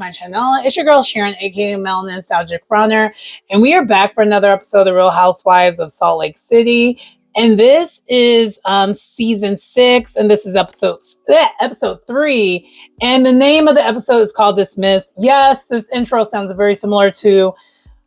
to my channel. It's your girl Sharon, aka Melanin Nostalgic Runner, and we are back for another episode of The Real Housewives of Salt Lake City. And this is season 6, and this is episode 3. And the name of the episode is called Dismiss. Yes, this intro sounds very similar to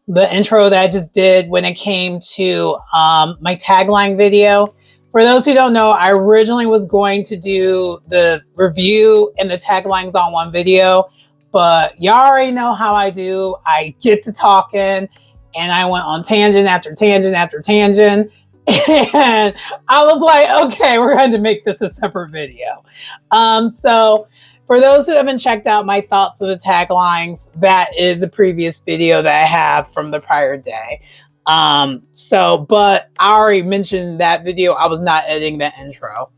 the intro that I just did when it came to my tagline video. For those who don't know, I originally was going to do the review and the taglines on one video, but y'all already know how I do. I get to talking and I went on tangent after tangent after tangent. And I was like, okay, we're going to make this a separate video. So for those who haven't checked out my thoughts of the taglines, that is a previous video that I have from the prior day. But I already mentioned that video. I was not editing the intro.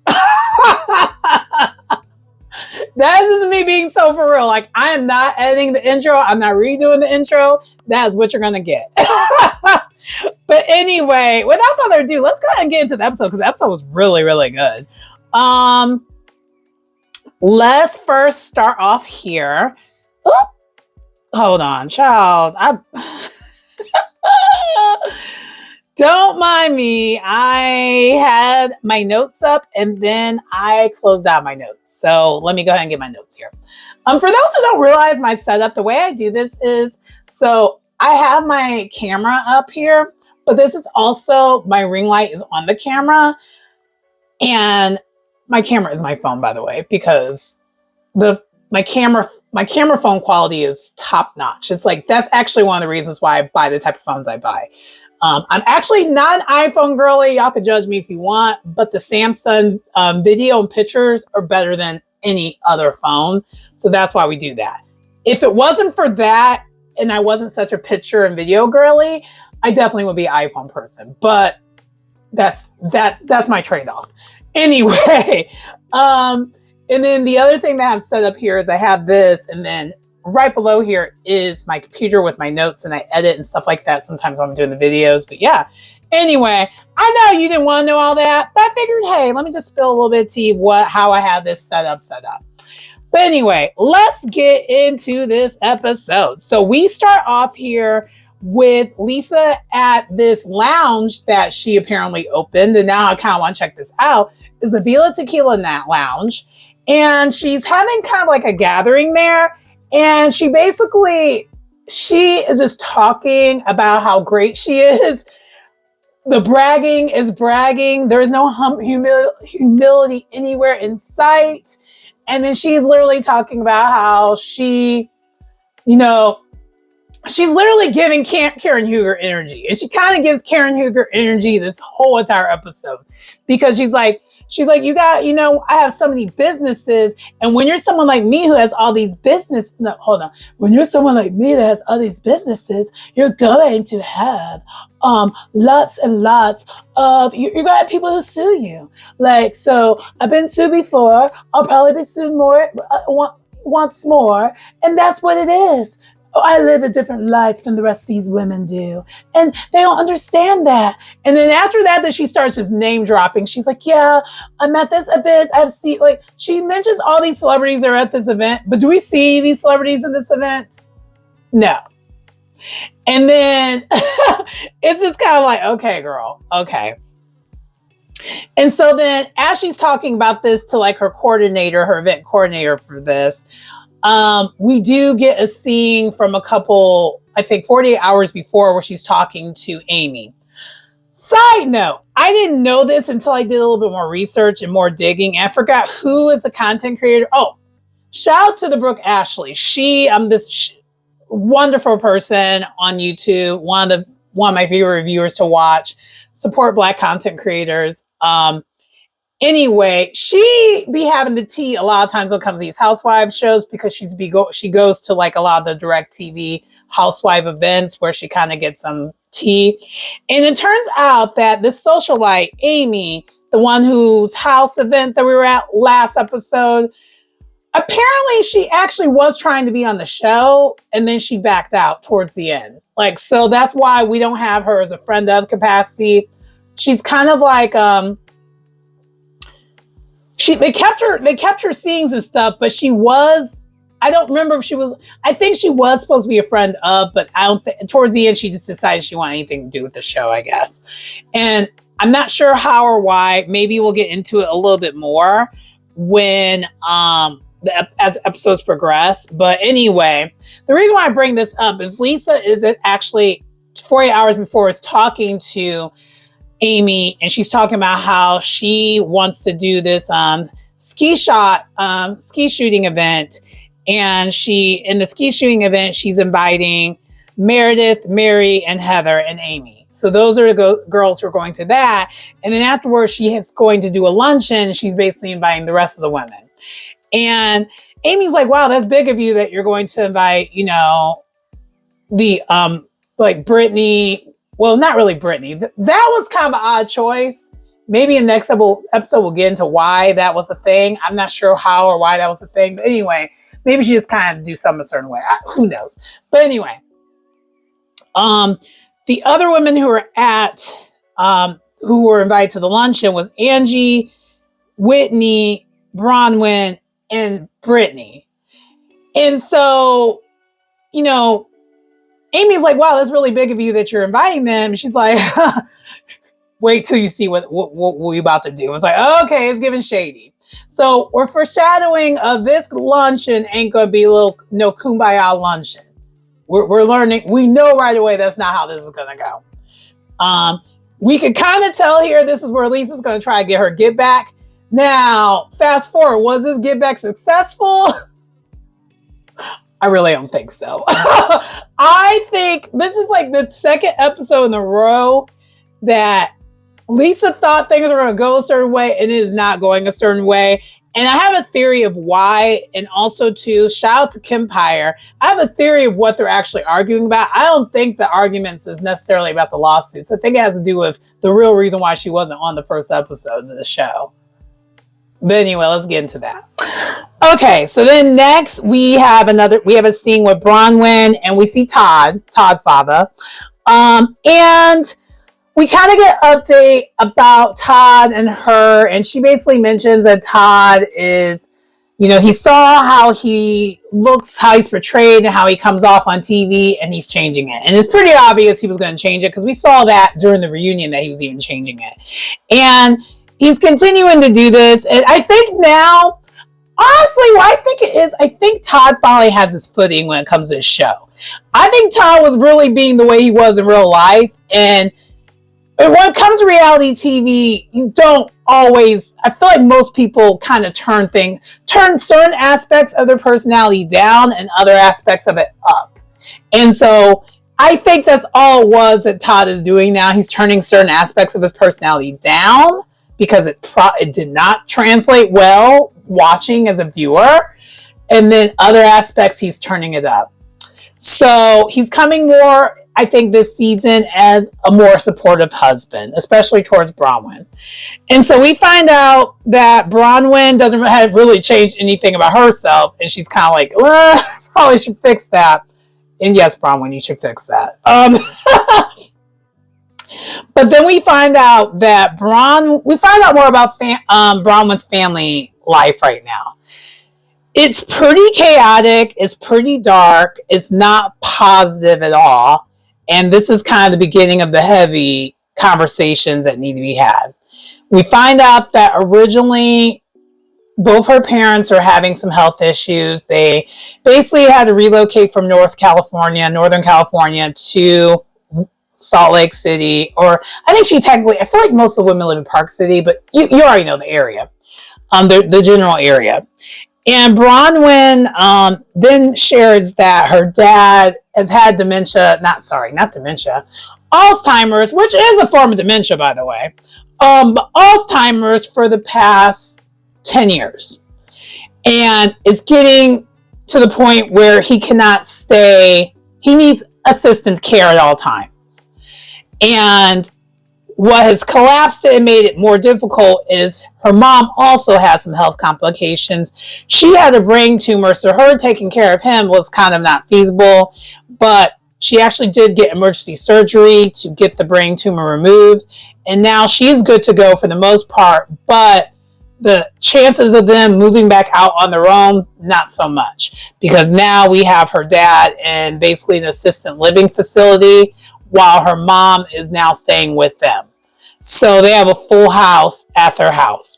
That is me being so for real. Like, I am not editing the intro. I'm not redoing the intro. That is what you're going to get. But anyway, without further ado, let's go ahead and get into the episode because the episode was really, really good. Let's first start off here. Oop. Hold on, child. Don't mind me. I had my notes up and then I closed out my notes. So let me go ahead and get my notes here. For those who don't realize my setup, the way I do this is, so I have my camera up here, but this is also, my ring light is on the camera. And my camera is my phone, by the way, because my camera phone quality is top notch. It's like, that's actually one of the reasons why I buy the type of phones I buy. I'm actually not an iPhone girly. Y'all can judge me if you want, but the Samsung video and pictures are better than any other phone. So that's why we do that. If it wasn't for that, and I wasn't such a picture and video girly, I definitely would be an iPhone person, but that's my trade-off. Anyway, and then the other thing that I've set up here is I have this, and then right below here is my computer with my notes, and I edit and stuff like that sometimes when I'm doing the videos. But yeah, anyway, I know you didn't want to know all that, but I figured, hey, let me just spill a little bit of tea how I have this set up. But anyway, let's get into this episode. So we start off here with Lisa at this lounge that she apparently opened, and now I kind of want to check this out. Is the Vila Tequila in that lounge, and she's having kind of like a gathering there, and she is just talking about how great she is. The bragging is bragging. There's no humility anywhere in sight. And then she's literally talking about how she's literally giving Karen Huger energy. And she kind of gives Karen Huger energy this whole entire episode. Because she's like, I have so many businesses. And when you're someone like me who has all these when you're someone like me that has all these businesses, you're going to have lots and lots of, you're going to have people who sue you. Like, so I've been sued before. I'll probably be sued more, once more. And that's what it is. I live a different life than the rest of these women do. And they don't understand that. And then after that she starts just name dropping. She's like, yeah, I'm at this event. She mentions all these celebrities that are at this event, but do we see these celebrities in this event? No. And then it's just kind of like, okay, girl, okay. And so then as she's talking about this to like her event coordinator for this, we do get a scene from a couple, I think 48 hours before, where she's talking to Amy. Side note, I didn't know this until I did a little bit more research and more digging. And I forgot who is the content creator. Oh, shout out to the Brooke Ashley. She, this wonderful person on YouTube, one of my favorite reviewers to watch. Support Black content creators. Anyway, she be having the tea a lot of times when it comes to these Housewives shows, because she goes to like a lot of the direct TV housewife events where she kind of gets some tea. And it turns out that this socialite, Amy, the one whose house event that we were at last episode, apparently she actually was trying to be on the show and then she backed out towards the end. Like, so that's why we don't have her as a friend of capacity. She's kind of like, they kept her scenes and stuff, but she was I don't remember if she was, I think she was supposed to be a friend of, but I don't think, towards the end, she just decided she wanted anything to do with the show, I guess. And I'm not sure how or why. Maybe we'll get into it a little bit more when, as episodes progress. But anyway, the reason why I bring this up is Lisa is actually 48 hours before is talking to Amy, and she's talking about how she wants to do this ski shooting event. And in the ski shooting event, she's inviting Meredith, Mary, and Heather, and Amy. So those are the girls who are going to that. And then afterwards, she is going to do a luncheon. She's basically inviting the rest of the women. And Amy's like, wow, that's big of you that you're going to invite, the, like Brittany. Well, not really Brittany. That was kind of an odd choice. Maybe in the next episode, we'll get into why that was a thing. I'm not sure how or why that was a thing. But anyway, maybe she just kind of do something a certain way. Who knows? But anyway, the other women who were who were invited to the luncheon was Angie, Whitney, Bronwyn, and Brittany. And so, Amy's like, wow, that's really big of you that you're inviting them. She's like, wait till you see what we're about to do. It's like, okay, it's giving shady. So we're foreshadowing of this luncheon ain't going to be no kumbaya luncheon. We're learning. We know right away that's not how this is going to go. We can kind of tell here this is where Lisa's going to try to get her get back. Now, fast forward, was this get back successful? I really don't think so. I think this is like the second episode in a row that Lisa thought things were going to go a certain way and it is not going a certain way. And I have a theory of why. And also, too, shout out to Kempire. I have a theory of what they're actually arguing about. I don't think the arguments is necessarily about the lawsuits. I think it has to do with the real reason why she wasn't on the first episode of the show. But anyway, let's get into that. Okay, so then next we have a scene with Bronwyn and we see Todd father. And we kind of get an update about Todd and her, and she basically mentions that Todd is, he saw how he looks, how he's portrayed, and how he comes off on TV, and he's changing it. And it's pretty obvious he was going to change it because we saw that during the reunion that he was even changing it. And he's continuing to do this. And I think now, honestly, what I think it is, I think Todd finally has his footing when it comes to his show. I think Todd was really being the way he was in real life. And when it comes to reality TV, you don't always, I feel like most people kind of turn certain aspects of their personality down and other aspects of it up. And so I think that's all it was that Todd is doing now. He's turning certain aspects of his personality down because it did not translate well watching as a viewer. And then other aspects, he's turning it up. So he's coming more, I think, this season as a more supportive husband, especially towards Bronwyn. And so we find out that Bronwyn doesn't have really changed anything about herself. And she's kind of like, probably should fix that. And yes, Bronwyn, you should fix that. But then we find out that we find out more about Bronwyn's family life right now. It's pretty chaotic. It's pretty dark. It's not positive at all. And this is kind of the beginning of the heavy conversations that need to be had. We find out that originally both her parents are having some health issues. They basically had to relocate from Northern California to Salt Lake City, or I feel like most of the women live in Park City, but you already know the area, the general area. And Bronwyn then shares that her dad has had Alzheimer's, which is a form of dementia, by the way. Alzheimer's for the past 10 years. And it's getting to the point where he cannot stay. He needs assistant care at all times. And what has collapsed it and made it more difficult is her mom also has some health complications. She had a brain tumor, so her taking care of him was kind of not feasible. But she actually did get emergency surgery to get the brain tumor removed. And now she's good to go for the most part. But the chances of them moving back out on their own, not so much, because now we have her dad in basically an assisted living facility while her mom is now staying with them. So they have a full house at their house.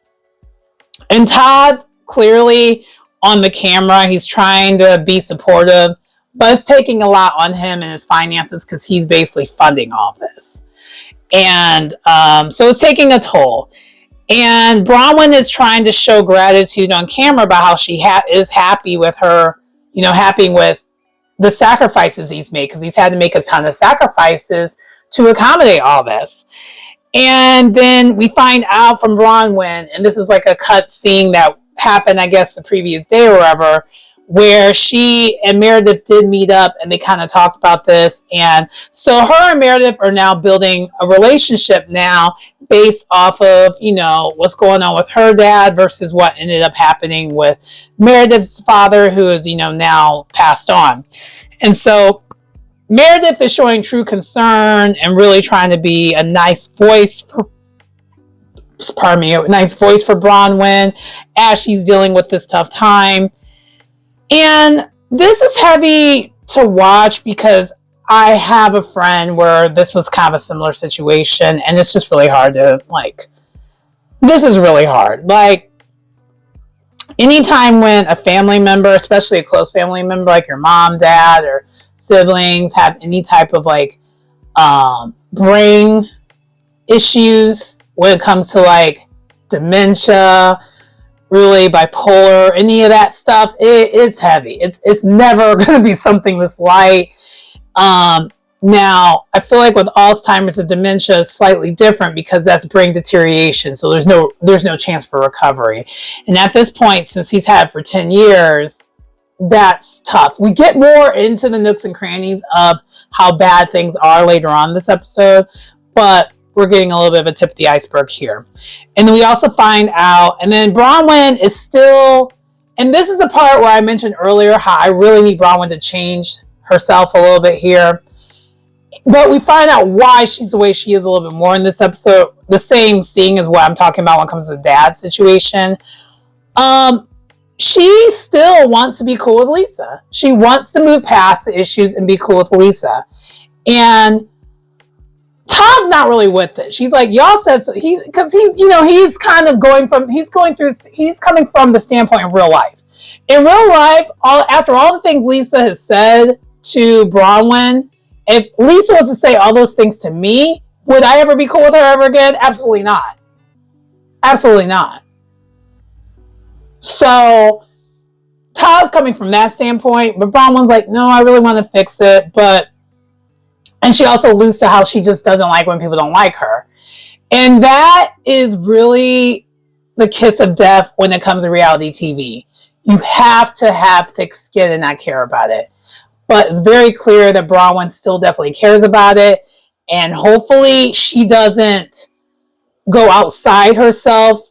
And Todd, clearly on the camera, he's trying to be supportive, but it's taking a lot on him and his finances because he's basically funding all this. And so it's taking a toll. And Bronwyn is trying to show gratitude on camera about how she is happy with her, happy with the sacrifices he's made, because he's had to make a ton of sacrifices to accommodate all this. And then we find out from Bronwyn, and this is like a cut scene that happened, I guess, the previous day or whatever, where she and Meredith did meet up and they kind of talked about this. And so her and Meredith are now building a relationship now based off of, what's going on with her dad versus what ended up happening with Meredith's father, who is, now passed on. And so Meredith is showing true concern and really trying to be a nice voice for Bronwyn as she's dealing with this tough time. And this is heavy to watch because I have a friend where this was kind of a similar situation, and it's just really hard to, this is really hard. Anytime when a family member, especially a close family member, like your mom, dad, or siblings have any type of brain issues when it comes to dementia, really bipolar, any of that stuff, it's heavy. It's never going to be something that's light. Now, I feel like with Alzheimer's and dementia is slightly different because that's brain deterioration. So there's no chance for recovery. And at this point, since he's had it for 10 years, that's tough. We get more into the nooks and crannies of how bad things are later on in this episode, but we're getting a little bit of a tip of the iceberg here. And then we also find out, and then Bronwyn is still, and this is the part where I mentioned earlier how I really need Bronwyn to change herself a little bit here. But we find out why she's the way she is a little bit more in this episode. The same thing as what I'm talking about when it comes to the dad situation. She still wants to be cool with Lisa. She wants to move past the issues and be cool with Lisa. And Todd's not really with it. She's like, y'all said so. He's coming from the standpoint of real life. In real life, after all the things Lisa has said to Bronwyn, if Lisa was to say all those things to me, would I ever be cool with her ever again? Absolutely not. Absolutely not. So Todd's coming from that standpoint, but Bronwyn's like, no, I really want to fix it. And she also alludes to how she just doesn't like when people don't like her. And that is really the kiss of death when it comes to reality TV. You have to have thick skin and not care about it. But it's very clear that Bronwyn still definitely cares about it. And hopefully she doesn't go outside herself.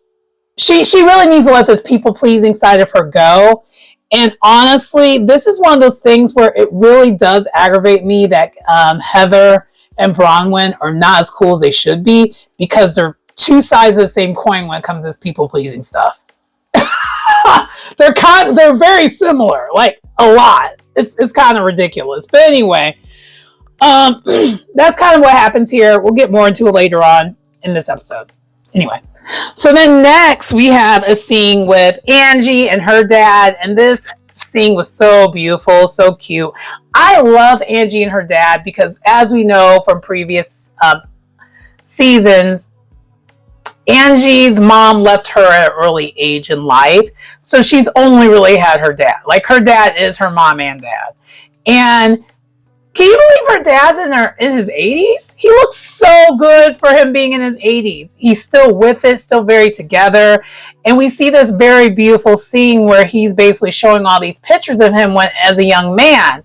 She really needs to let this people-pleasing side of her go. And honestly, this is one of those things where it really does aggravate me that Heather and Bronwyn are not as cool as they should be, because they're two sides of the same coin when it comes to this people-pleasing stuff. They're very similar, a lot. It's kind of ridiculous. But anyway, that's kind of what happens here. We'll get more into it later on in this episode. Anyway, so then next we have a scene with Angie and her dad, and this scene was so beautiful, so cute. I love Angie and her dad because, as we know from previous seasons, Angie's mom left her at an early age in life, so she's only really had her dad. Her dad is her mom and dad. And can you believe her dad's in his 80s? He looks so good for him being in his 80s. He's still with it, still very together. And we see this very beautiful scene where he's basically showing all these pictures of him as a young man.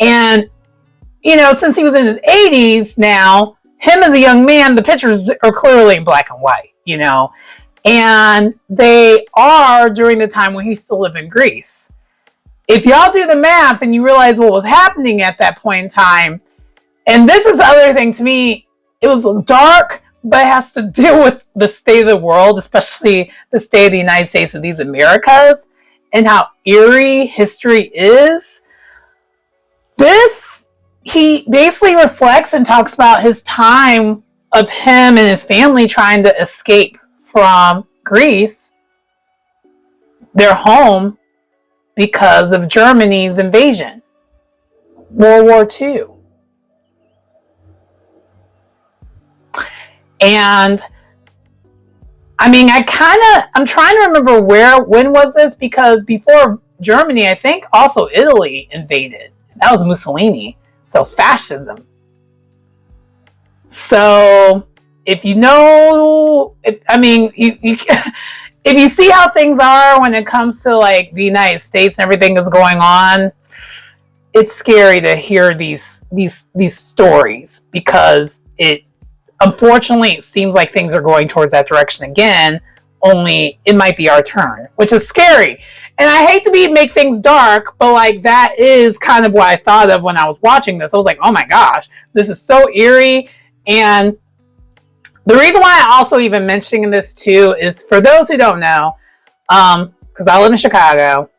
And, since he was in his 80s now, him as a young man, the pictures are clearly in black and white, And they are during the time when he still lived in Greece. If y'all do the math and you realize what was happening at that point in time, and this is the other thing to me, it was dark, but it has to deal with the state of the world, especially the state of the United States of these Americas, and how eerie history is. He basically reflects and talks about his time of him and his family trying to escape from Greece, their home, because of Germany's invasion, World War II. And I mean, I'm trying to remember when was this, because before Germany, I think also Italy invaded. That was Mussolini. So fascism. So if you know, if you see how things are when it comes to like the United States and everything is going on, it's scary to hear these stories, because unfortunately it seems like things are going towards that direction again, only it might be our turn, which is scary. And I hate to make things dark, but like that is kind of what I thought of when I was watching this. I was like, oh my gosh, this is so eerie. And the reason why I also even mentioning this too is, for those who don't know, because I live in Chicago,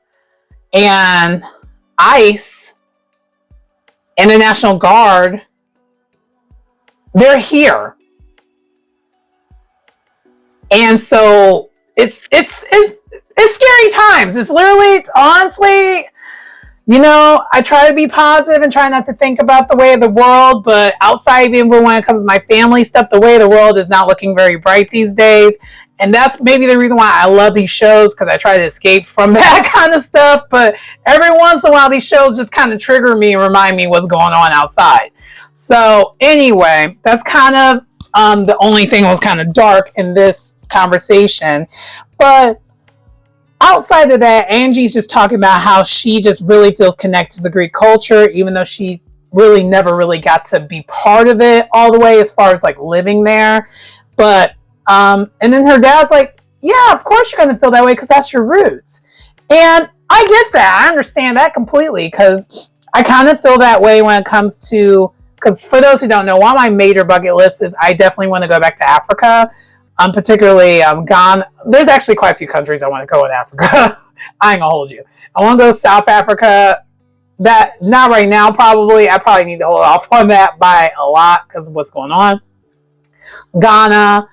and ICE and the National Guard, they're here. And so it's scary times. It's literally, honestly, I try to be positive and try not to think about the way of the world, but outside, even when it comes to my family stuff, the way of the world is not looking very bright these days. And that's maybe the reason why I love these shows, because I try to escape from that kind of stuff. But every once in a while, these shows just kind of trigger me and remind me what's going on outside. So anyway, that's kind of the only thing that was kind of dark in this conversation. But outside of that, Angie's just talking about how she just really feels connected to the Greek culture, even though she really never really got to be part of it all the way, as far as like living there. But and then her dad's like, yeah, of course you're going to feel that way, because that's your roots. And I get that. I understand that completely, because I kind of feel that way when it comes to, because for those who don't know, one of my major bucket lists is I definitely want to go back to Africa. Particularly Ghana. There's actually quite a few countries I want to go in Africa. I ain't gonna hold you. I want to go to South Africa. That, not right now, probably. I probably need to hold off on that by a lot because of what's going on. Ghana.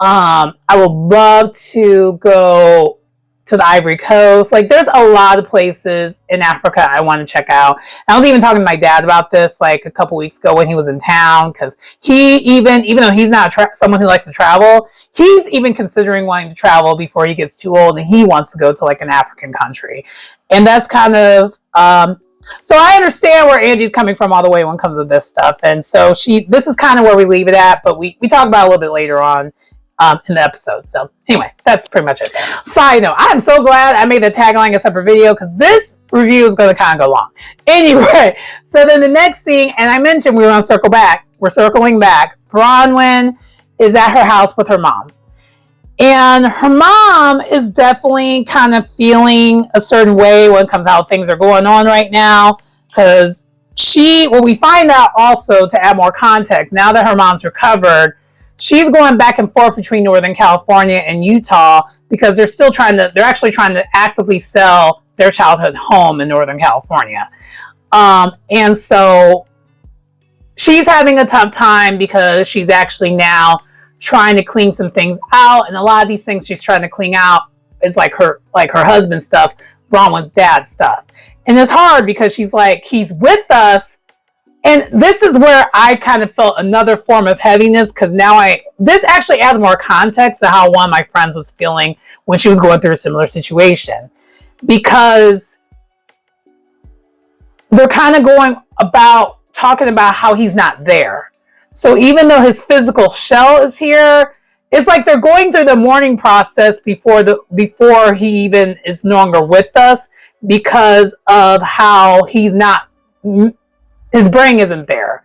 I would love to go to the Ivory Coast. Like, there's a lot of places in Africa I want to check out. And I was even talking to my dad about this like a couple weeks ago when he was in town, because he even though he's not someone who likes to travel, he's even considering wanting to travel before he gets too old, and he wants to go to like an African country. And that's kind of so I understand where Angie's coming from all the way when it comes to this stuff. And so this is kind of where we leave it at, but we talk about it a little bit later on in the episode. So anyway, that's pretty much it. Side note, I'm so glad I made the tagline a separate video, because this review is going to kind of go long. Anyway, so then the next scene, and I mentioned we were going to circle back. We're circling back. Bronwyn is at her house with her mom. And her mom is definitely kind of feeling a certain way when it comes to how things are going on right now. Because we find out also, to add more context, now that her mom's recovered, she's going back and forth between Northern California and Utah, because they're actually trying to actively sell their childhood home in Northern California. And so she's having a tough time, because she's actually now trying to clean some things out. And a lot of these things she's trying to clean out is like her husband's stuff, Bronwyn's dad's stuff. And it's hard, because she's like, he's with us. And this is where I kind of felt another form of heaviness, because this actually adds more context to how one of my friends was feeling when she was going through a similar situation. Because they're kind of talking about how he's not there. So even though his physical shell is here, it's like they're going through the mourning process before he even is no longer with us, because of how his brain isn't there.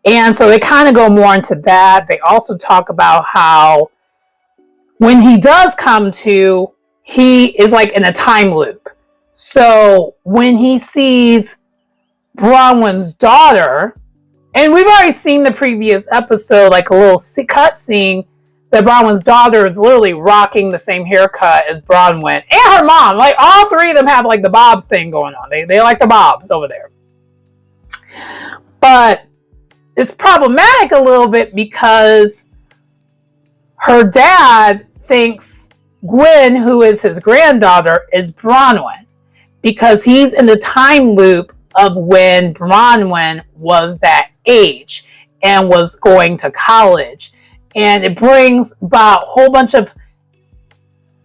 And so they kind of go more into that. They also talk about how when he does come to, he is like in a time loop. So when he sees Bronwyn's daughter, And we've already seen the previous episode, like a little cut scene that Bronwyn's daughter is literally rocking the same haircut as Bronwyn and her mom. Like all three of them have like the bob thing going on. They like the bobs over there. But it's problematic a little bit because her dad thinks Gwen, who is his granddaughter, is Bronwyn because he's in the time loop of when Bronwyn was that age and was going to college. And it brings about a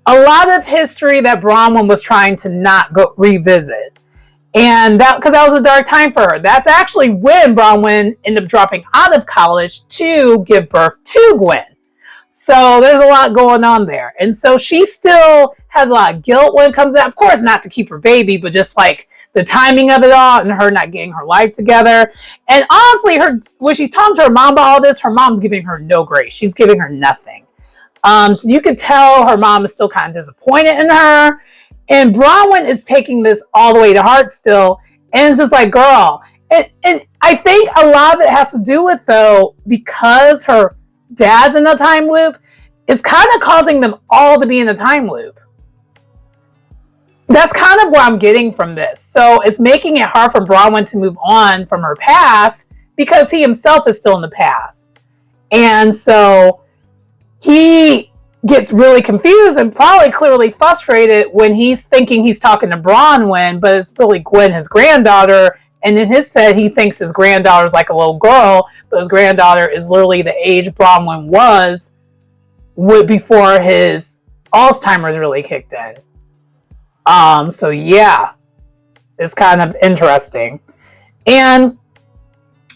lot of history that Bronwyn was trying to not go revisit. And because that was a dark time for her. That's actually when Bronwyn ended up dropping out of college to give birth to Gwen. So there's a lot going on there. And so she still has a lot of guilt when it comes out. Of course, not to keep her baby, but just like the timing of it all and her not getting her life together. And honestly, when she's talking to her mom about all this, her mom's giving her no grace. She's giving her nothing. So you could tell her mom is still kind of disappointed in her. And Bronwyn is taking this all the way to heart still. And it's just like, girl. And I think a lot of it has to do with, though, because her dad's in a time loop, it's kind of causing them all to be in a time loop. That's kind of what I'm getting from this. So it's making it hard for Bronwyn to move on from her past because he himself is still in the past. And so he gets really confused and probably clearly frustrated when he's thinking he's talking to Bronwyn, but it's really Gwen, his granddaughter. And in his head, he thinks his granddaughter is like a little girl, but his granddaughter is literally the age Bronwyn was before his Alzheimer's really kicked in. So yeah, it's kind of interesting. And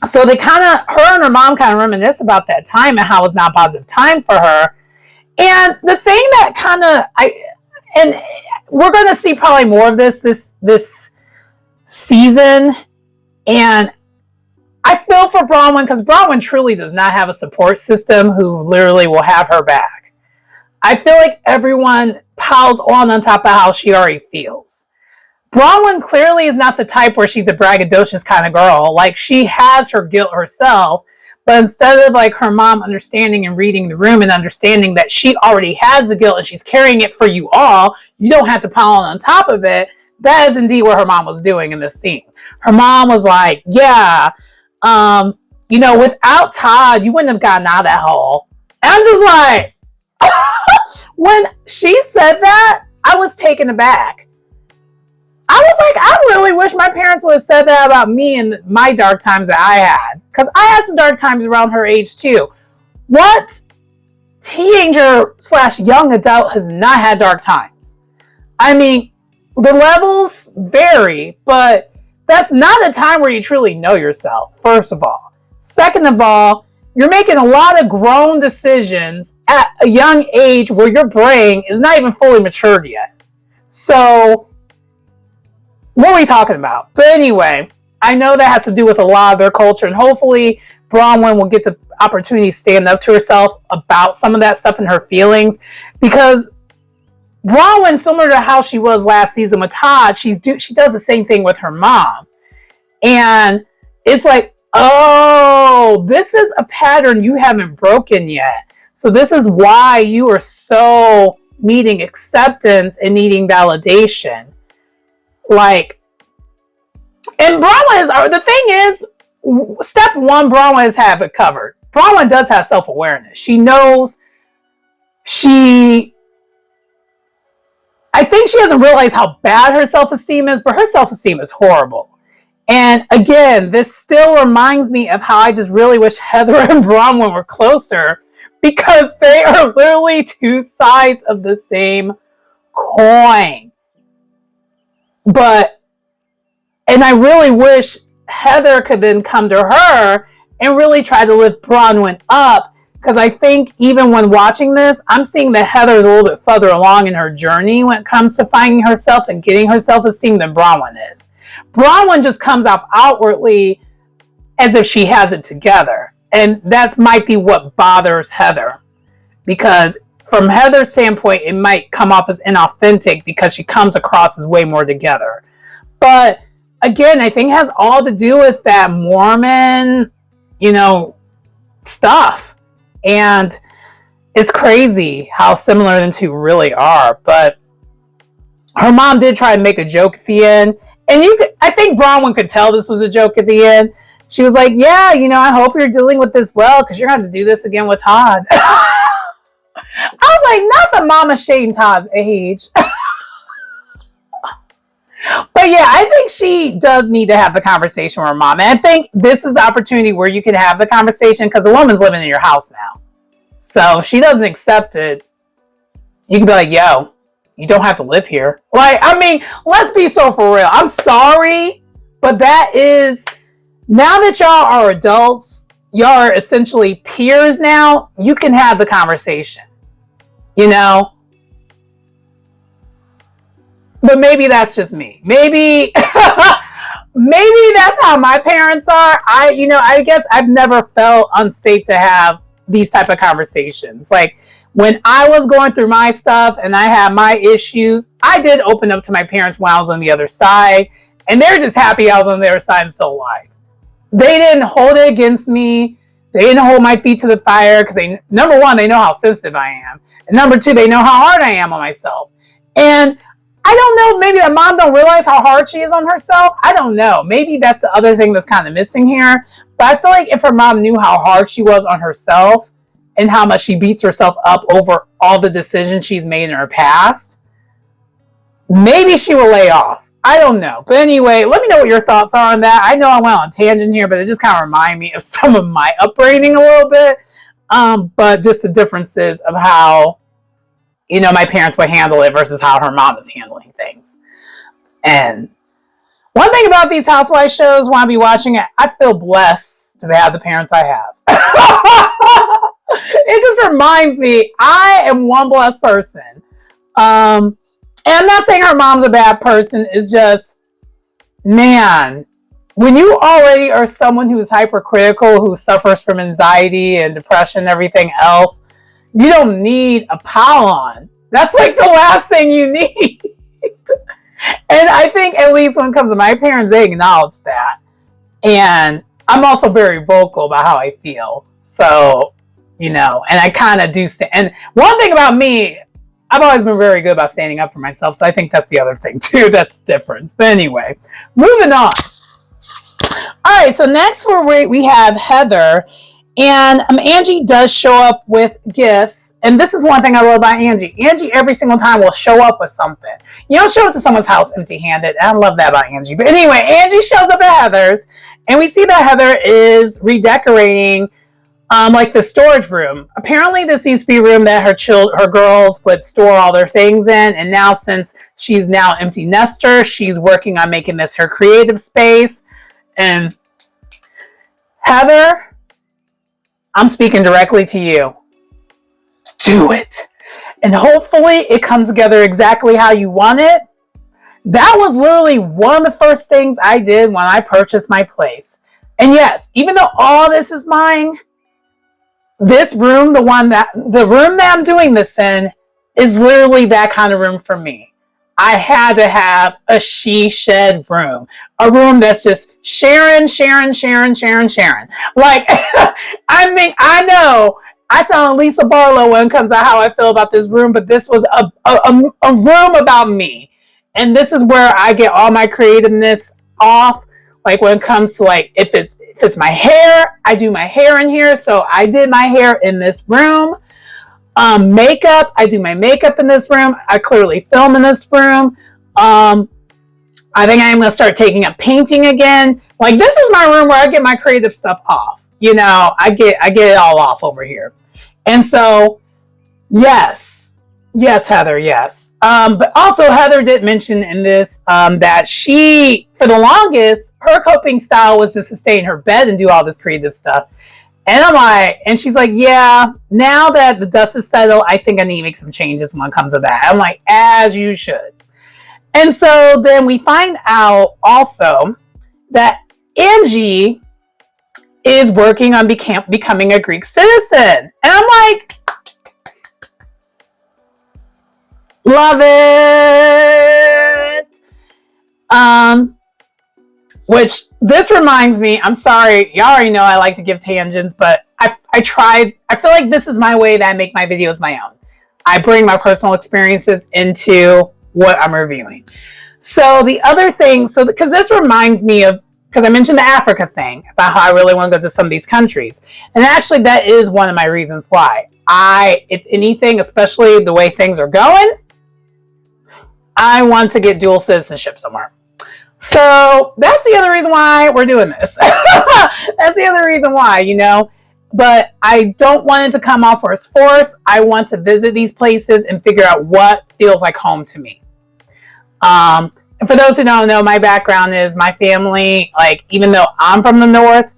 so her and her mom kind of reminisce about that time and how it's not a positive time for her. And the thing that and we're going to see probably more of this season. And I feel for Bronwyn because Bronwyn truly does not have a support system who literally will have her back. I feel like everyone piles on top of how she already feels. Bronwyn clearly is not the type where she's a braggadocious kind of girl. Like, she has her guilt herself, but instead of like her mom understanding and reading the room and understanding that she already has the guilt and she's carrying it for you all, you don't have to pile on top of it. That is indeed what her mom was doing in this scene. Her mom was like, yeah, without Todd, you wouldn't have gotten out of that hole. And I'm just like, when she said that, I was taken aback. I was like, I really wish my parents would have said that about me and my dark times that I had. Because I had some dark times around her age too. What teenager / young adult has not had dark times? I mean, the levels vary, but that's not a time where you truly know yourself, first of all. Second of all, you're making a lot of grown decisions at a young age where your brain is not even fully matured yet. So, what are we talking about? But anyway, I know that has to do with a lot of their culture, and hopefully Bronwyn will get the opportunity to stand up to herself about some of that stuff and her feelings, because Bronwyn, similar to how she was last season with Todd, she does the same thing with her mom. And it's like, oh, this is a pattern you haven't broken yet. So this is why you are so needing acceptance and needing validation. Like, and the thing is, step one, Bronwyn has have it covered. Bronwyn does have self-awareness. She knows I think she doesn't realize how bad her self-esteem is, but her self-esteem is horrible. And again, this still reminds me of how I just really wish Heather and Bronwyn were closer, because they are literally two sides of the same coin. And I really wish Heather could then come to her and really try to lift Bronwyn up, because I think even when watching this, I'm seeing that Heather is a little bit further along in her journey when it comes to finding herself and getting her self-esteem than Bronwyn is. Bronwyn just comes off outwardly as if she has it together. And that might be what bothers Heather, because from Heather's standpoint, it might come off as inauthentic because she comes across as way more together. But again, I think it has all to do with that Mormon stuff. And it's crazy how similar the two really are. But her mom did try to make a joke at the end. And I think Bronwyn could tell this was a joke at the end. She was like, yeah, I hope you're dealing with this well, because you're going to have to do this again with Todd. I was like, not the mama shame Todd's age. But yeah, I think she does need to have the conversation with her mom. And I think this is the opportunity where you can have the conversation, because the woman's living in your house now. So if she doesn't accept it, you can be like, yo, you don't have to live here. Like, I mean, let's be so for real. I'm sorry, but that is, now that y'all are adults, y'all are essentially peers now, you can have the conversation, But maybe that's just me. Maybe that's how my parents are. I guess I've never felt unsafe to have these type of conversations. Like when I was going through my stuff and I had my issues, I did open up to my parents when I was on the other side, and they're just happy I was on the other side and still alive. They didn't hold it against me. They didn't hold my feet to the fire, because number one, they know how sensitive I am. And number two, they know how hard I am on myself. And I don't know, maybe my mom don't realize how hard she is on herself. I don't know. Maybe that's the other thing that's kind of missing here. But I feel like if her mom knew how hard she was on herself and how much she beats herself up over all the decisions she's made in her past, maybe she will lay off. I don't know. But anyway, let me know what your thoughts are on that. I know I went on a tangent here, but it just kind of reminded me of some of my upbringing a little bit. But just the differences of how my parents would handle it versus how her mom is handling things. And one thing about these Housewives shows, when I be watching it, I feel blessed to have the parents I have. It just reminds me, I am one blessed person. And I'm not saying her mom's a bad person. It's just, man, when you already are someone who's hypercritical, who suffers from anxiety and depression and everything else, you don't need a pile on. That's like the last thing you need. And I think at least when it comes to my parents, they acknowledge that. And I'm also very vocal about how I feel. So, and I kind of do and one thing about me, I've always been very good about standing up for myself. So I think that's the other thing too. That's the difference. But anyway, moving on. All right. So next we have Heather. And Angie does show up with gifts. And this is one thing I love about Angie. Angie every single time will show up with something. You don't show up to someone's house empty-handed. I love that about Angie. But anyway, Angie shows up at Heather's. And we see that Heather is redecorating like the storage room. Apparently this used to be a room that her girls would store all their things in. And now, since she's now empty nester, she's working on making this her creative space. And Heather, I'm speaking directly to you. Do it. And hopefully it comes together exactly how you want it. That was literally one of the first things I did when I purchased my place. And yes, even though all this is mine, this room, the room that I'm doing this in, is literally that kind of room for me. I had to have a she shed room. A room that's just Sharon. Like, I mean, I know I sound Lisa Barlow when it comes to how I feel about this room, but this was a room about me. And this is where I get all my creativeness off. Like when it comes to like, if it's my hair, I do my hair in here. So I did my hair in this room. Makeup, I do my makeup in this room. I clearly film in this room. I think I am going to start taking up painting again. Like, this is my room where I get my creative stuff off. I get it all off over here. And so, yes, Heather, yes. But also Heather did mention in this that she, for the longest, her coping style was just to stay in her bed and do all this creative stuff. And I'm like, and she's like, yeah, now that the dust is settled, I think I need to make some changes when it comes to that. I'm like, as you should. And so then we find out also that Angie is working on becoming a Greek citizen. And I'm like, love it. Which this reminds me, I'm sorry, y'all already know I like to give tangents, but I feel like this is my way that I make my videos my own. I bring my personal experiences into what I'm reviewing. So the other thing, because this reminds me of, because I mentioned the Africa thing, about how I really want to go to some of these countries. And actually that is one of my reasons why. If anything, especially the way things are going, I want to get dual citizenship somewhere. So that's the other reason why we're doing this. That's the other reason why, you know. But I don't want it to come off as force. I want to visit these places and figure out what feels like home to me. And for those who don't know, my background is my family, like, even though I'm from the North,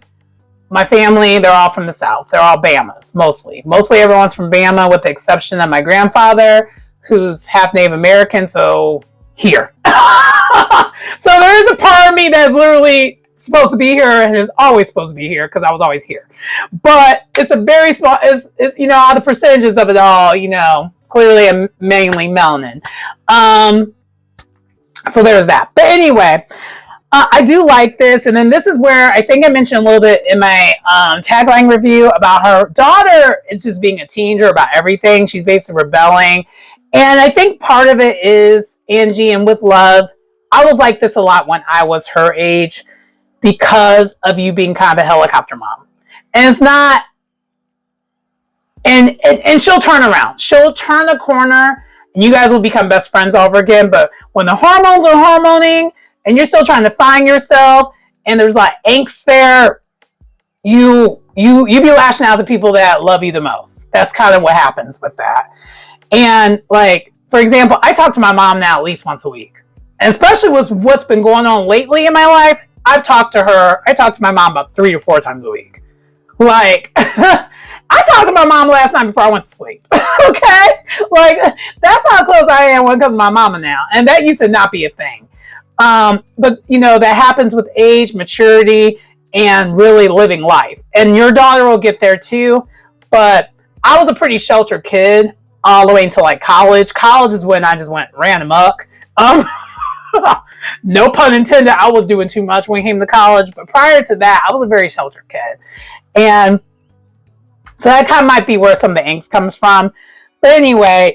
my family, they're all from the South. They're all Bamas, mostly. Mostly everyone's from Bama, with the exception of my grandfather, who's half Native American, so here. So there is a part of me that's literally supposed to be here and is always supposed to be here because I was always here. But it's a very small, it's you know, all the percentages of it all, you know, clearly I'm mainly melanin. So there's that. But anyway, I do like this. And then this is where I think I mentioned a little bit in my tagline review about her daughter is just being a teenager about everything. She's basically rebelling. And I think part of it is Angie, and with love, I was like this a lot when I was her age because of you being kind of a helicopter mom. And it's not, and she'll turn around. She'll turn a corner and you guys will become best friends all over again. But when the hormones are hormoning and you're still trying to find yourself and there's like angst there, you be lashing out at the people that love you the most. That's kind of what happens with that. And like, for example, I talk to my mom now at least once a week. And especially with what's been going on lately in my life, I talk to my mom about 3 or 4 times a week. Like, I talked to my mom last night before I went to sleep. Okay? Like, that's how close I am when it comes to my mama now. And that used to not be a thing. But, you know, that happens with age, maturity, and really living life. And your daughter will get there too. But I was a pretty sheltered kid all the way until like college. College is when I just ran amok. No pun intended, I was doing too much when it came to college. But prior to that, I was a very sheltered kid. And so that kind of might be where some of the angst comes from. But anyway,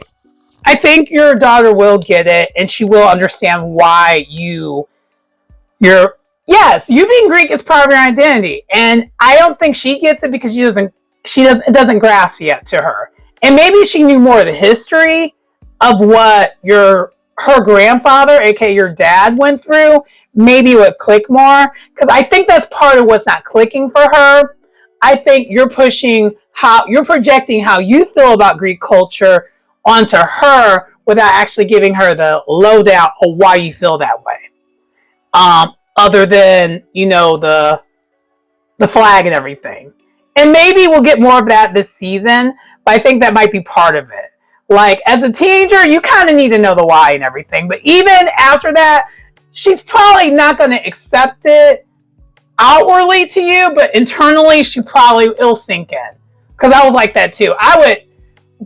I think your daughter will get it and she will understand why you being Greek is part of your identity. And I don't think she gets it because it doesn't grasp yet to her. And maybe she knew more of the history of what her grandfather, aka your dad, went through. Maybe it would click more. Because I think that's part of what's not clicking for her. I think you're projecting how you feel about Greek culture onto her without actually giving her the lowdown of why you feel that way. Other than, you know, the flag and everything. And maybe we'll get more of that this season, but I think that might be part of it. Like, as a teenager, you kind of need to know the why and everything. But even after that, she's probably not going to accept it outwardly to you, but internally, it'll sink in. Because I was like that too. I would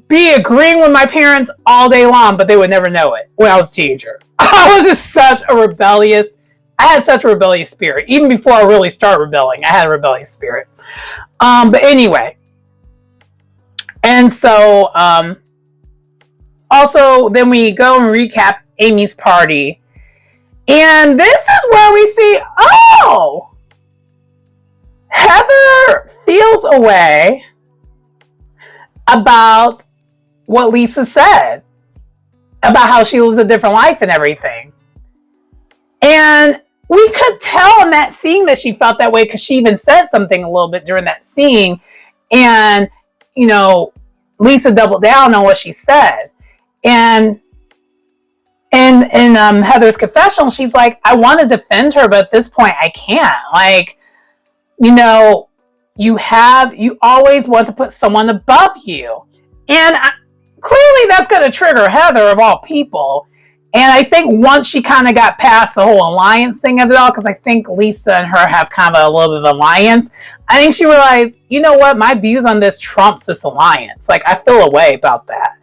be agreeing with my parents all day long, but they would never know it when I was a teenager. I had such a rebellious spirit. Even before I really started rebelling, I had a rebellious spirit. But anyway. And so, also, then we go and recap Amy's party. And this is where we see, Heather feels a way about what Lisa said about how she lives a different life and everything. And we could tell in that scene that she felt that way because she even said something a little bit during that scene. And, you know, Lisa doubled down on what she said. And in Heather's confessional, she's like, I want to defend her, but at this point I can't. Like, you know, you always want to put someone above you. And clearly that's going to trigger Heather of all people. And I think once she kind of got past the whole alliance thing of it all, because I think Lisa and her have kind of a little bit of alliance, I think she realized, you know what, my views on this trumps this alliance. Like, I feel a way about that.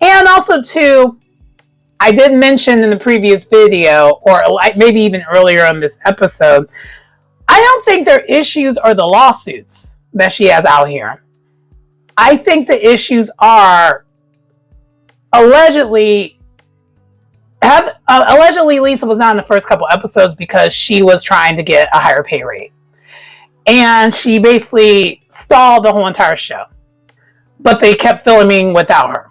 And also, too, I did mention in the previous video, or maybe even earlier in this episode, I don't think their issues are the lawsuits that she has out here. I think the issues are allegedly Lisa was not in the first couple episodes because she was trying to get a higher pay rate. And she basically stalled the whole entire show. But they kept filming without her.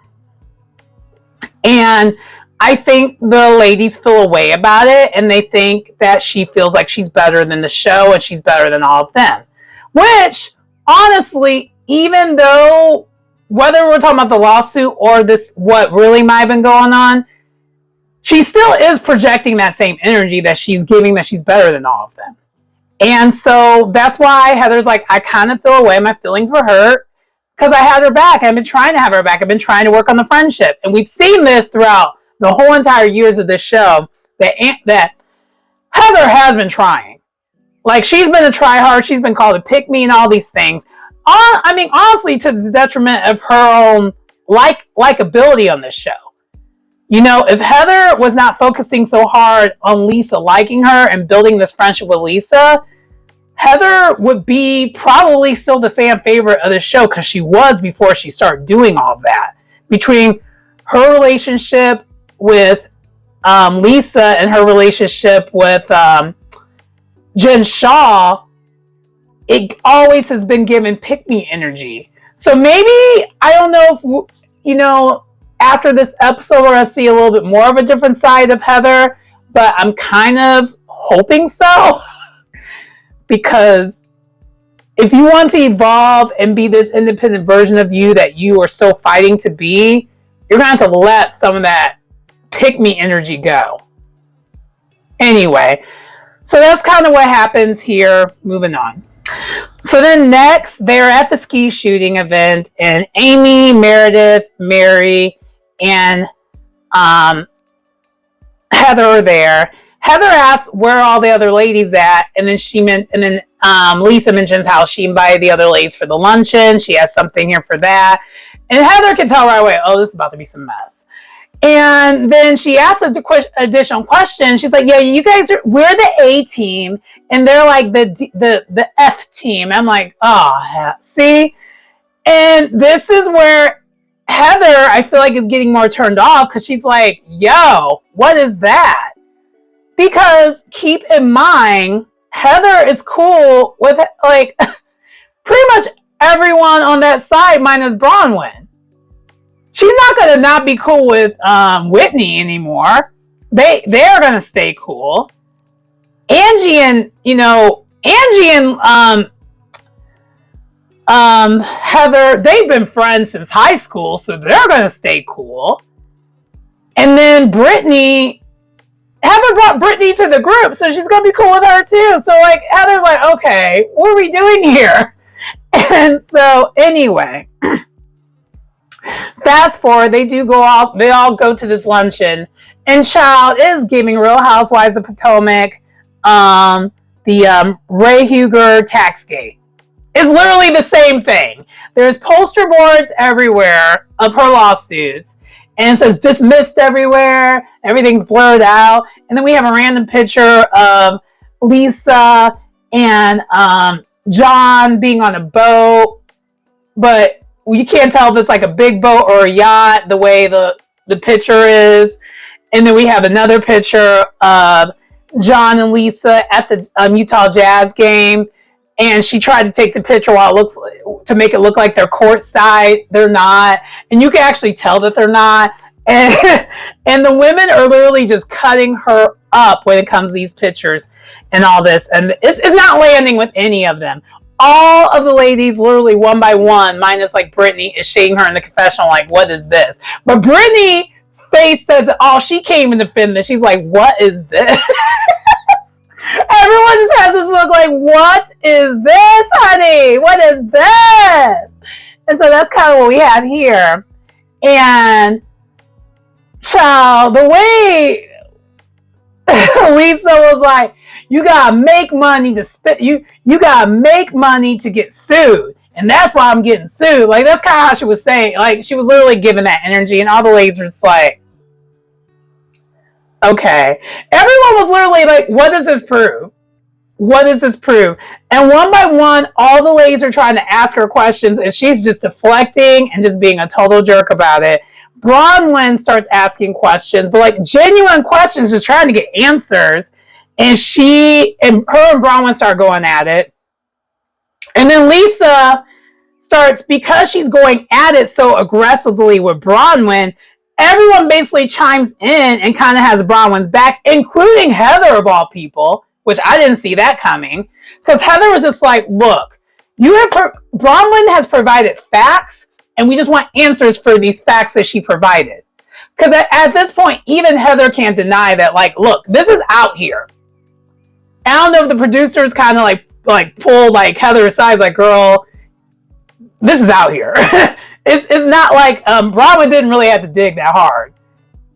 And I think the ladies feel a way about it, and they think that she feels like she's better than the show and she's better than all of them. Which, honestly, even though, whether we're talking about the lawsuit or this, what really might have been going on, she still is projecting that same energy that she's giving, that she's better than all of them. And so that's why Heather's like, I kind of feel away. My feelings were hurt because I had her back. I've been trying to have her back. I've been trying to work on the friendship. And we've seen this throughout the whole entire years of this show, that Heather has been trying. Like, she's been a try-hard. She's been called a pick-me and all these things. I mean, honestly, to the detriment of her own likability on this show. You know, if Heather was not focusing so hard on Lisa liking her and building this friendship with Lisa, Heather would be probably still the fan favorite of the show, because she was before she started doing all of that. Between her relationship with Lisa and her relationship with Jen Shaw, it always has been given pick-me energy. So maybe, I don't know if, you know, after this episode we're going to see a little bit more of a different side of Heather, but I'm kind of hoping so. Because if you want to evolve and be this independent version of you that you are so fighting to be, you're going to have to let some of that pick-me energy go. Anyway, so that's kind of what happens here. Moving on. So then next, they're at the ski shooting event, and Amy, Meredith, Mary, and Heather are there. Heather asks where are all the other ladies at, and then Lisa mentions how she invited the other ladies for the luncheon. She has something here for that. And Heather can tell right away, oh, this is about to be some mess. And then she asks an additional question. She's like, yeah, you guys we're the A team, and they're like the F team. I'm like, oh, see? And this is where Heather, I feel like, is getting more turned off, because she's like, yo, what is that? Because keep in mind, Heather is cool with, like, pretty much everyone on that side minus Bronwyn. She's not going to not be cool with Whitney anymore. They are going to stay cool. Angie and Heather, they've been friends since high school, so they're going to stay cool. And then Brittany, Heather brought Brittany to the group, so she's going to be cool with her too. So, like, Heather's like, okay, what are we doing here? And so, anyway, fast forward, they all go to this luncheon, and Child is giving Real Housewives of Potomac the Ray Huger tax gate. It's literally the same thing. There's poster boards everywhere of her lawsuits, and it says dismissed everywhere. Everything's blurred out. And then we have a random picture of Lisa and John being on a boat, but you can't tell if it's like a big boat or a yacht the way the picture is. And then we have another picture of John and Lisa at the Utah Jazz game. And she tried to take the picture to make it look like they're courtside. They're not. And you can actually tell that they're not. And the women are literally just cutting her up when it comes to these pictures and all this. And it's not landing with any of them. All of the ladies, literally one by one, minus like Brittany, is shading her in the confessional like, what is this? But Brittany's face says it all. She can't even defend this. She's like, what is this? Everyone just has this look like, what is this, honey? What is this? And so that's kind of what we have here. And Child, the way Lisa was like, you gotta make money to spit. You gotta make money to get sued, and that's why I'm getting sued. Like, that's kind of how she was saying. Like, she was literally giving that energy, and all the ladies were just like, okay. Everyone was literally like, what does this prove? what does this prove? And one by one, all the ladies are trying to ask her questions, and she's just deflecting and just being a total jerk about it. Bronwyn starts asking questions, but like genuine questions, just trying to get answers. And her and Bronwyn start going at it. And then Lisa starts, because she's going at it so aggressively with Bronwyn, everyone basically chimes in and kind of has Bronwyn's back, including Heather of all people, which I didn't see that coming. Because Heather was just like, look, Bronwyn has provided facts, and we just want answers for these facts that she provided. Because at this point, even Heather can't deny that, like, look, this is out here. I don't know if the producers kind of like pull like Heather aside, like, girl, this is out here. it's not like Bronwyn didn't really have to dig that hard.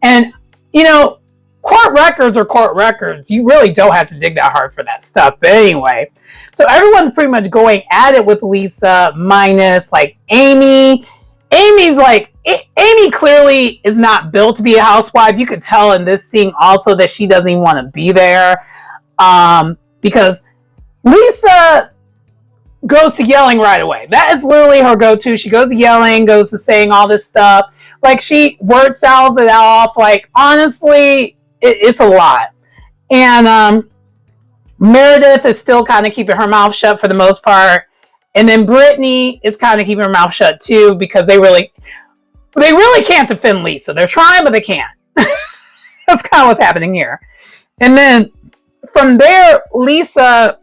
And, you know, court records are court records. You really don't have to dig that hard for that stuff. But anyway, so everyone's pretty much going at it with Lisa, minus like Amy. Amy clearly is not built to be a housewife. You could tell in this scene also that she doesn't even want to be there. Because Lisa goes to yelling right away. That is literally her go-to. She goes to yelling, goes to saying all this stuff. Like, she word salads it off. Like, honestly, it's a lot. And Meredith is still kind of keeping her mouth shut for the most part. And then Brittany is kind of keeping her mouth shut too, because they really can't defend Lisa. They're trying, but they can't. That's kind of what's happening here. And then from there, Lisa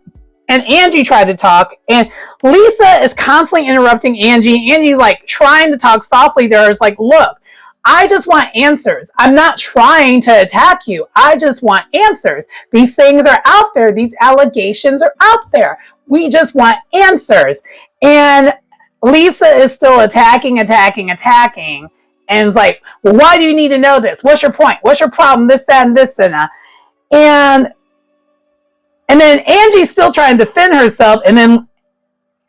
and Angie tried to talk, and Lisa is constantly interrupting Angie. Angie's like trying to talk softly to her. It's like, look, I just want answers. I'm not trying to attack you. I just want answers. These things are out there. These allegations are out there. We just want answers. And Lisa is still attacking. And it's like, well, why do you need to know this? What's your point? What's your problem? This, that, and this, and that. And then Angie's still trying to defend herself. And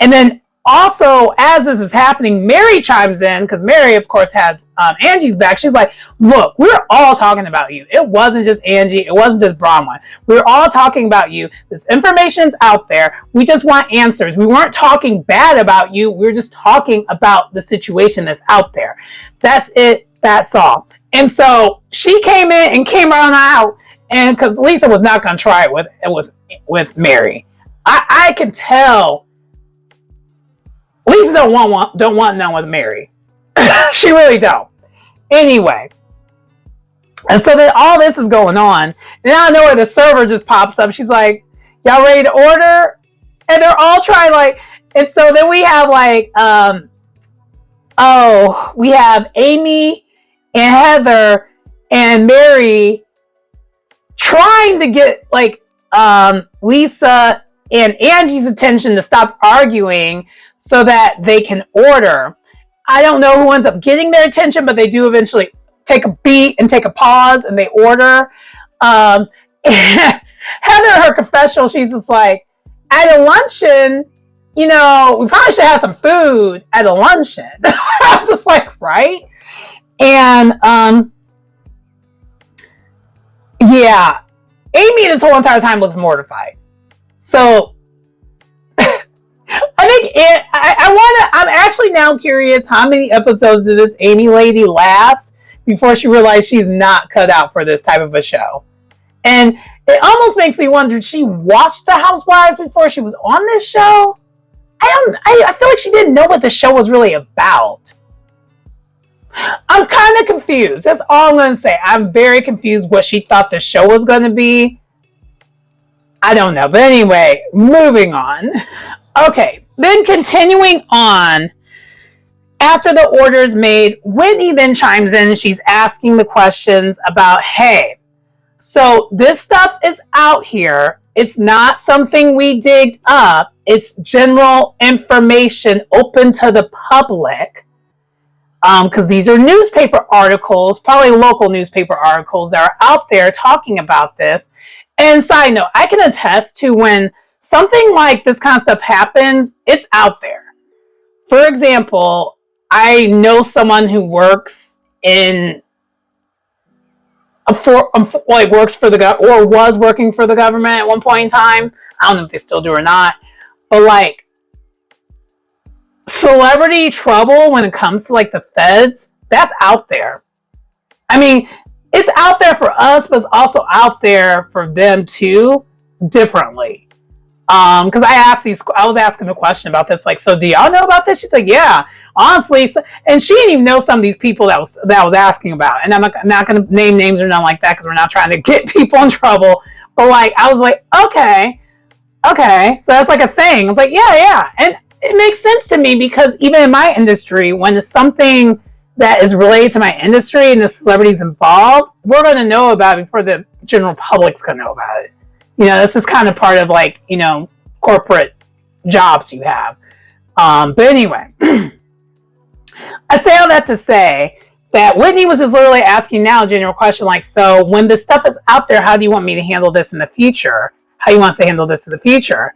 then also, as this is happening, Mary chimes in, because Mary, of course, has Angie's back. She's like, look, we're all talking about you. It wasn't just Angie. It wasn't just Bronwyn. We're all talking about you. This information's out there. We just want answers. We weren't talking bad about you. We're just talking about the situation that's out there. That's it. That's all. And so she came in and came on out, and because Lisa was not going to try it with Mary. I can tell Lisa don't want none with Mary. She really don't. Anyway. And so then all this is going on. And out of nowhere, the server just pops up. She's like, y'all ready to order? And they're all trying like, and so then we have like, we have Amy and Heather and Mary trying to get like Lisa and Angie's attention to stop arguing so that they can order. I don't know who ends up getting their attention, but they do eventually take a beat and take a pause and they order. And Heather, her confessional, she's just like, at a luncheon, you know, we probably should have some food at a luncheon. I'm just like, right? And yeah, Amy this whole entire time looks mortified. So I think I'm actually now curious how many episodes did this Amy lady last before she realized she's not cut out for this type of a show. And it almost makes me wonder, did she watch the Housewives before she was on this show? I feel like she didn't know what the show was really about. I'm kind of confused. That's all I'm going to say. I'm very confused what she thought the show was going to be. I don't know. But anyway, moving on. Okay, then continuing on. After the order is made, Whitney then chimes in and she's asking the questions about, hey, so this stuff is out here. It's not something we digged up. It's general information open to the public. Because these are newspaper articles, probably local newspaper articles that are out there talking about this. And side note, I can attest to when something like this kind of stuff happens, it's out there. For example, I know someone who works in works for the or was working for the government at one point in time. I don't know if they still do or not, but like celebrity trouble when it comes to like the feds, that's out there. I mean, it's out there for us, but it's also out there for them too, differently. Because I was asking the question about this, like, so do y'all know about this? She's like, yeah, honestly, and she didn't even know some of these people that I was asking about, and I'm not going to name names or nothing like that because we're not trying to get people in trouble. But like, I was like, okay, so that's like a thing. I was like, yeah, and it makes sense to me because even in my industry, when it's something that is related to my industry and the celebrities involved, we're going to know about it before the general public's going to know about it. You know, this is kind of part of like, you know, corporate jobs you have. But anyway, I say all that to say that Whitney was just literally asking now a general question like, so when this stuff is out there, how do you want me to handle this in the future? How you want us to handle this in the future?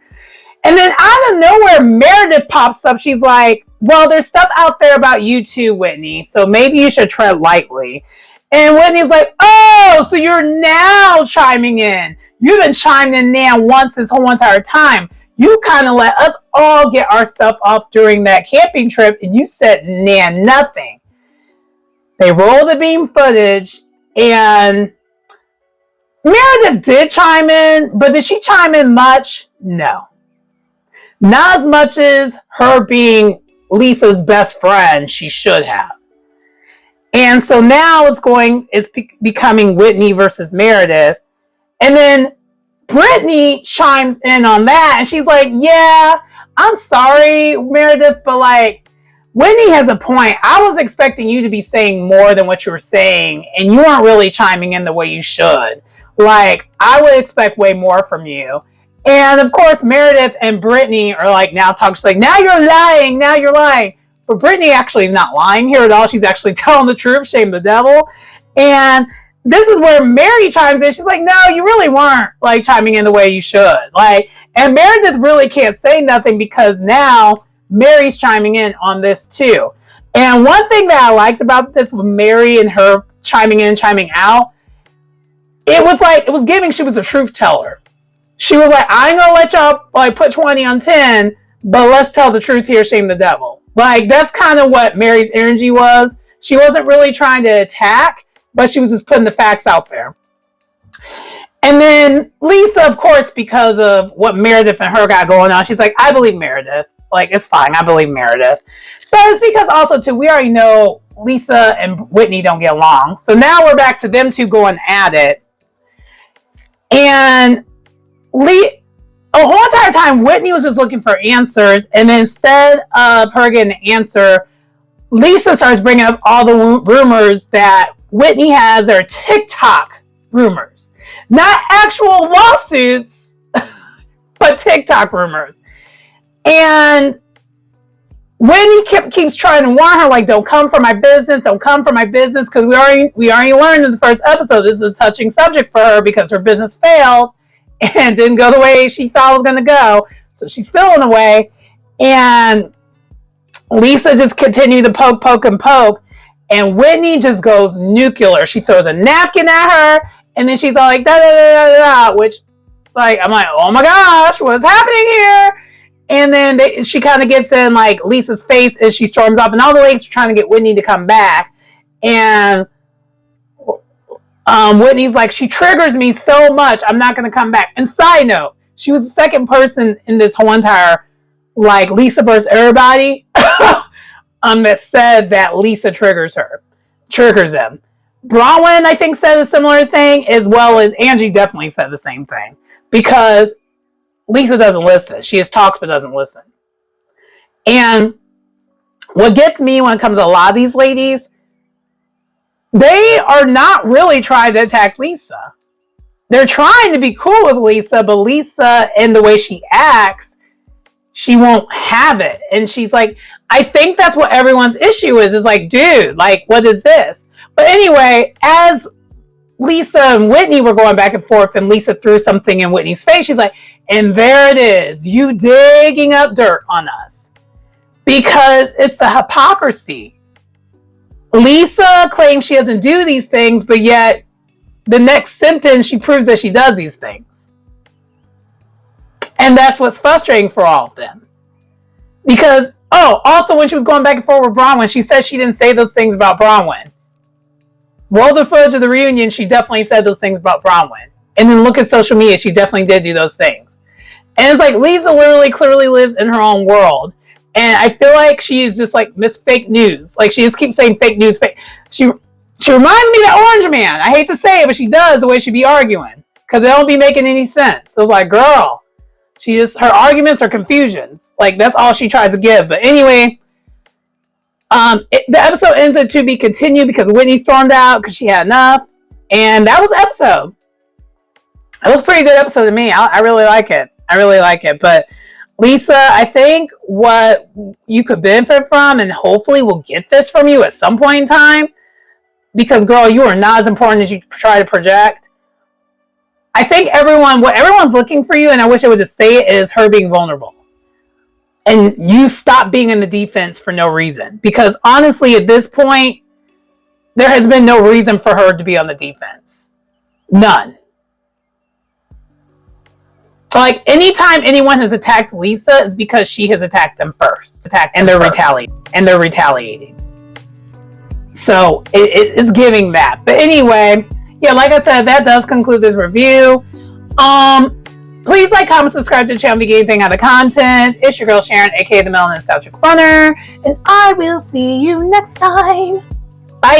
And then out of nowhere, Meredith pops up. She's like, well, there's stuff out there about you too, Whitney. So maybe you should tread lightly. And Whitney's like, oh, so you're now chiming in. You've been chiming in now once this whole entire time. You kind of let us all get our stuff off during that camping trip, and you said, nah, nothing. They roll the beam footage, and Meredith did chime in, but did she chime in much? No. Not as much as her being Lisa's best friend she should have. And so now it's becoming Whitney versus Meredith. And then Brittany chimes in on that, and she's like, yeah, I'm sorry, Meredith, but like, Whitney has a point. I was expecting you to be saying more than what you were saying, and you aren't really chiming in the way you should. Like, I would expect way more from you. And of course, Meredith and Brittany are like now talking. She's like, now you're lying. But Brittany actually is not lying here at all. She's actually telling the truth. Shame the devil. And this is where Mary chimes in. She's like, no, you really weren't like chiming in the way you should. Like, and Meredith really can't say nothing because now Mary's chiming in on this too. And one thing that I liked about this with Mary and her chiming in, chiming out, it was giving she was a truth teller. She was like, I ain't gonna let y'all like put 20 on 10, but let's tell the truth here, shame the devil. Like, that's kind of what Mary's energy was. She wasn't really trying to attack, but she was just putting the facts out there. And then Lisa, of course, because of what Meredith and her got going on, she's like, I believe Meredith. Like, it's fine. I believe Meredith. But it's because also, too, we already know Lisa and Whitney don't get along. So now we're back to them two going at it. And the whole entire time, Whitney was just looking for answers. And then instead of her getting an answer, Lisa starts bringing up all the rumors that Whitney has. Are TikTok rumors. Not actual lawsuits, but TikTok rumors. And Whitney keeps trying to warn her, like, don't come for my business, because we already learned in the first episode this is a touching subject for her because her business failed and didn't go the way she thought it was going to go. So she's feeling away. And Lisa just continued to poke, and Whitney just goes nuclear. She throws a napkin at her, and then she's all like, da da da da da, which, like, I'm like, oh my gosh, what's happening here? And then she kind of gets in like Lisa's face as she storms off, and all the ladies are trying to get Whitney to come back. And Whitney's like, she triggers me so much, I'm not going to come back. And side note, she was the second person in this whole entire like Lisa versus everybody that said that Lisa triggers them. Bronwyn, I think, said a similar thing, as well as Angie definitely said the same thing, because Lisa doesn't listen. She just talks but doesn't listen. And what gets me when it comes to a lot of these ladies, they are not really trying to attack Lisa. They're trying to be cool with Lisa, but Lisa, and the way she acts, she won't have it. And she's like, I think that's what everyone's issue is like, dude, like, what is this? But anyway, as Lisa and Whitney were going back and forth, and Lisa threw something in Whitney's face, she's like, and there it is, you digging up dirt on us. Because it's the hypocrisy. Lisa claims she doesn't do these things, but yet the next sentence she proves that she does these things. And that's what's frustrating for all of them. Because, oh, also when she was going back and forth with Bronwyn, she said she didn't say those things about Bronwyn. Roll the footage of the reunion, she definitely said those things about Bronwyn. And then look at social media, she definitely did do those things. And it's like Lisa literally clearly lives in her own world. And I feel like she is just like Miss Fake News. Like she just keeps saying fake news. She reminds me of that Orange Man. I hate to say it, but she does the way she be arguing. Because it don't be making any sense. It was like, girl, her arguments are confusions. Like that's all she tries to give. But anyway, the episode ends at to be continued because Whitney stormed out because she had enough. And that was the episode. It was a pretty good episode to me. I really like it. I really like it. But Lisa, I think what you could benefit from, and hopefully we'll get this from you at some point in time, because girl, you are not as important as you try to project. I think what everyone's looking for you, and I wish I would just say it, is her being vulnerable. And you stop being in the defense for no reason. Because honestly, at this point, there has been no reason for her to be on the defense. None. Like, anytime anyone has attacked Lisa is because she has attacked them first. And they're retaliating. So, it is giving that. But anyway, yeah, like I said, that does conclude this review. Please like, comment, subscribe to the channel if you get anything out of the content. It's your girl Sharon, aka the Melanin Nostalgic Runner. And I will see you next time. Bye!